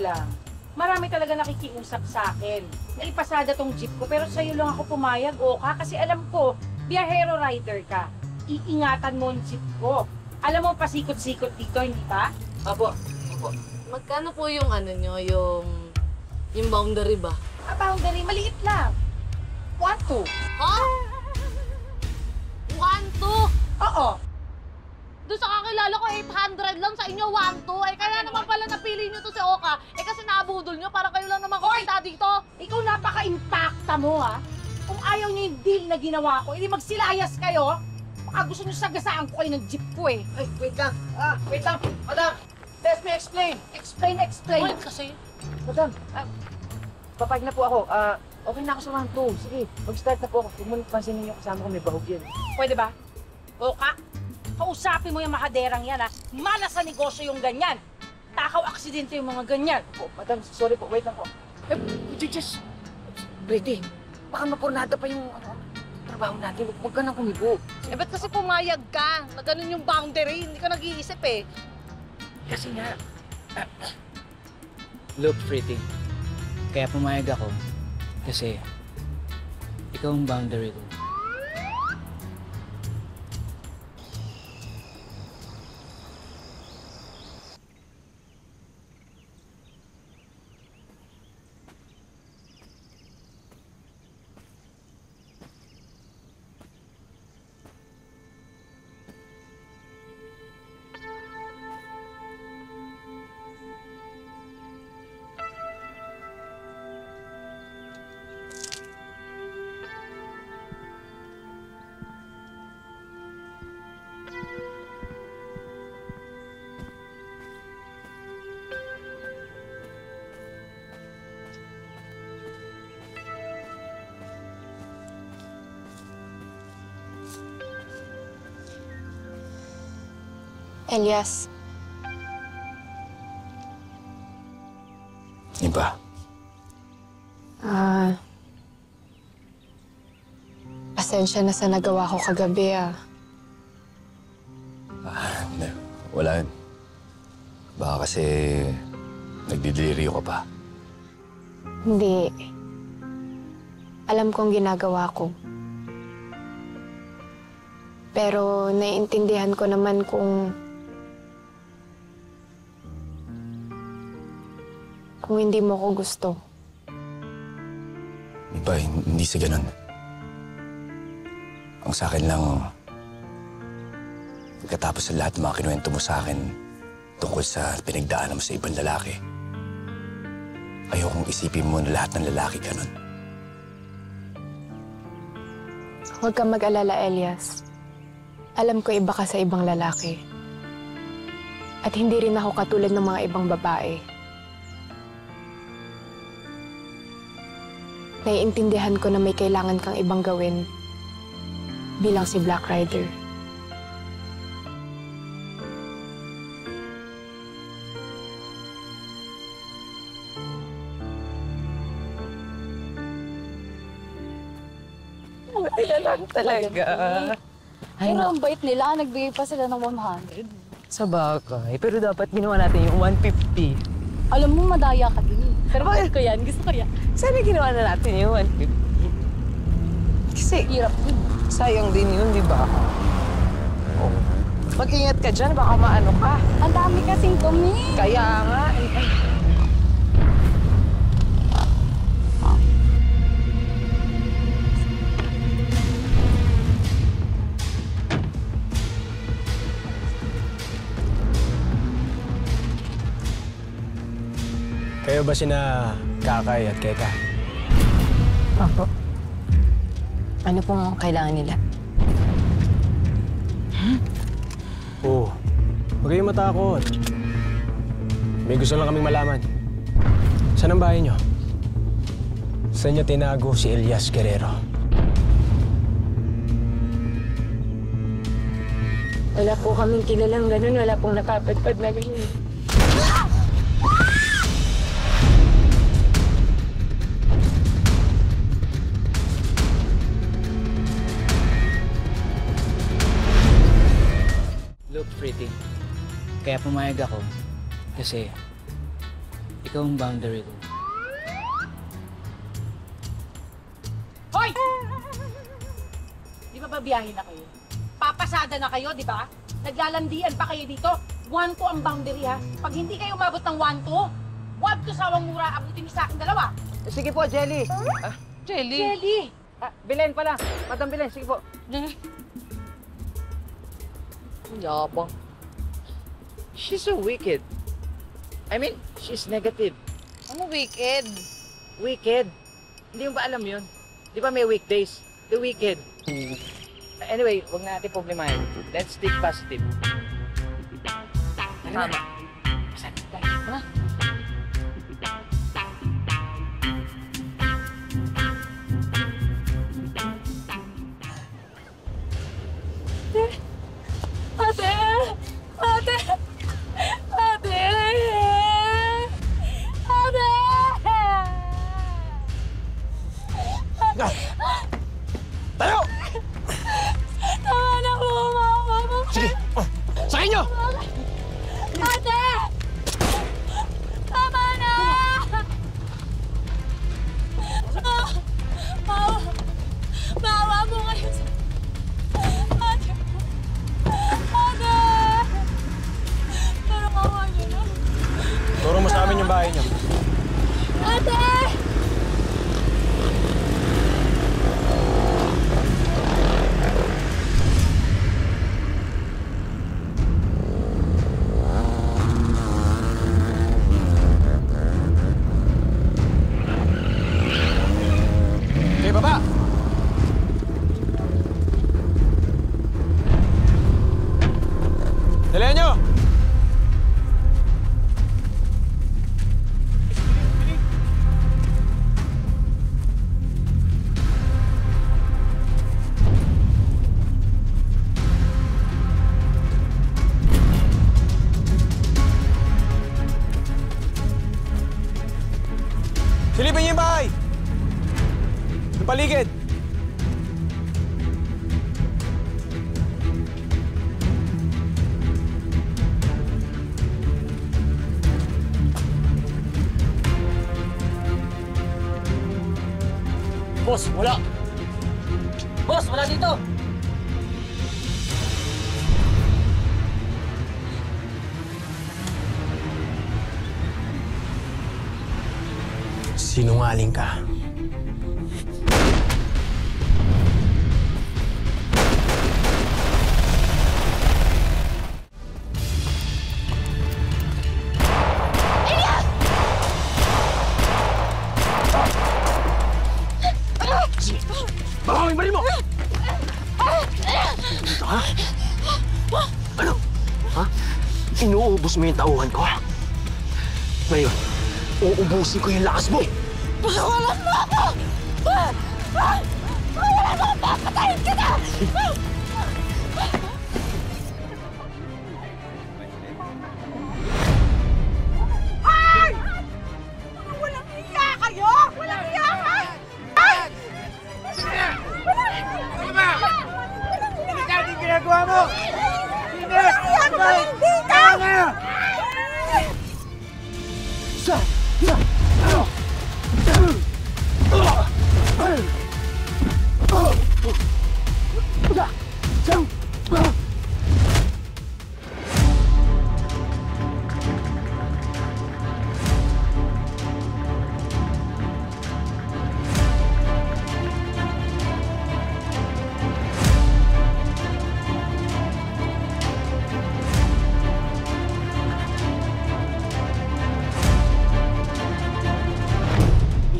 lang, marami talaga nakikiusap sa akin. Naipasada tong jeep ko, pero sa'yo lang ako pumayag, Oka, kasi alam ko, biyahero rider ka. Iingatan mo ang jeep ko. Alam mo, pasikot-sikot dito, hindi ba? Apo. Magkano po yung ano nyo, yung boundary ba? Boundary, maliit lang. 1-2. Ha? 1-2? Oo. Doon sa kakilala ko, 800 lang. Sa inyo, 1-2. Eh, kaya naman pala napili nyo to si Oka. Eh, kasi nabudol nyo para kayo lang naman kumita dito. Ikaw napaka-impacta mo, ha? Kung ayaw niyo yung deal na ginawa ko, hindi magsilayas kayo. Baka gusto niyo sagasaan ko kayo ng jeep ko, eh. Ay, wait lang. Wait lang. Madam, let me explain. Explain. Wait, kasi... Madam, papayag na po ako. Okay na ako sa 1-2. Sige, mag-start na po ako. Huwag mo pansinin yung kasama ko, may bahog yan. Pwede ba? Oka, kausapin mo yung makaderang yan, ha? Malas sa negosyo yung ganyan. Takaw aksidente yung mga ganyan. Po, madam, sorry po. Wait lang po. Just... Brady, baka mapurnado pa yung trabaho natin. Huwag ka nang kumibo. Eh, ba't kasi pumayag ka? Na ganun yung boundary. Hindi ka nag-iisip eh. Kasi nga... Look, Pretty. Kaya pumayag ako kasi ikaw ang boundary ko. Elias, Iba. pasensya na sa nagawa ko kagabi, Hindi. Wala yun. Baka kasi nagdidelirio ka pa. Hindi. Alam kong ginagawa ko. Pero naiintindihan ko naman kung hindi mo ko gusto. Iba, hindi sa ganun. Ang sa akin lang, pagkatapos sa lahat ng mga kinuwento mo sa akin tungkol sa pinagdaanan mo sa ibang lalaki, ayokong isipin mo na lahat ng lalaki ganun. Huwag kang mag-alala, Elias. Alam ko iba ka sa ibang lalaki. At hindi rin ako katulad ng mga ibang babae. Naiintindihan ko na may kailangan kang ibang gawin bilang si Black Rider. Buti na lang talaga. Pero ang bait nila, nagbigay pa sila ng 100. Sa bagay, pero dapat ginawa natin yung 150. Alam mo, madaya ka din. Pero gusto ko yan, gusto ko yan. Sana ginawa na natin yung 150. Kasi Hirap din. sayang din yun, di ba? Oh. Mag-ingat ka dyan, baka maano ka. Ang dami kasing tumi. Kaya nga, Kayo ba sina Kakay at Keka? Opo. Ano pong kailangan nila? Oo. Huwag kayong matakot. May gusto lang kaming malaman. Saan ang bahay niyo? Saan niyo tinago si Elias Guerrero? Wala po kaming kilalang ganun. Wala pong napapadpad na ganun. look, Pretty. Kaya pumayag ako kasi Ikaw ang boundary ko. Hoy! Di ba babiyahin na kayo? Papasada na kayo, di ba? Naglalandian pa kayo dito. 1-2 ang boundary, ha? Pag hindi kayo umabot ng 1-2, 1-2 sawang mura, abutin niyo sa akin dalawa. Sige po, Jelly. Jelly. Jelly! Belen pala. Madam Belen, sige po. Yabang. She's so wicked. I mean, she's negative. Ano wicked? Wicked. Hindi mo ba alam yun? Di ba may weekdays? The wicked. Anyway, huwag na natin problemahin. Let's think positive. Tama. Ate! Ate! Ate! Ate! Tayo! Tama na po, mama! Sige! Sakay nyo! Ate! Tama na! Maawa mo kayo sa... Ate! Ate! Pero kawa niyo na. Turo mo sa amin yung bahay nyo. Ate! Okay, baba! Dalihan nyo! Silipin niyo yung bahay! Yung paligid! Boss, wala! Boss, wala dito! Sinungaling ka. Baka may baril mo! Ha? Ano? Ha? Inuubos mo yung tauhan ko? Ngayon, uubusin ko yung lakas mo! Pakawalan mo ako! Pakawalan mo ako! Papatayin kita! Ay! Walang hiya kayo! Walang hiya ka! Ay! Hindi natin ginagawa mo! Hindi! Hindi ka!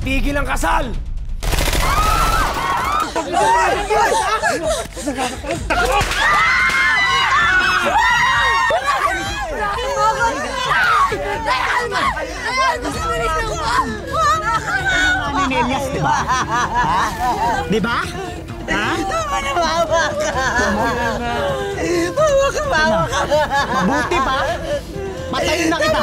Itigil ang kasal! Ni Elias, di ba? Di ba? Ha? Mawa ka! Mawa ka! Mabuti pa? Patayin na kita!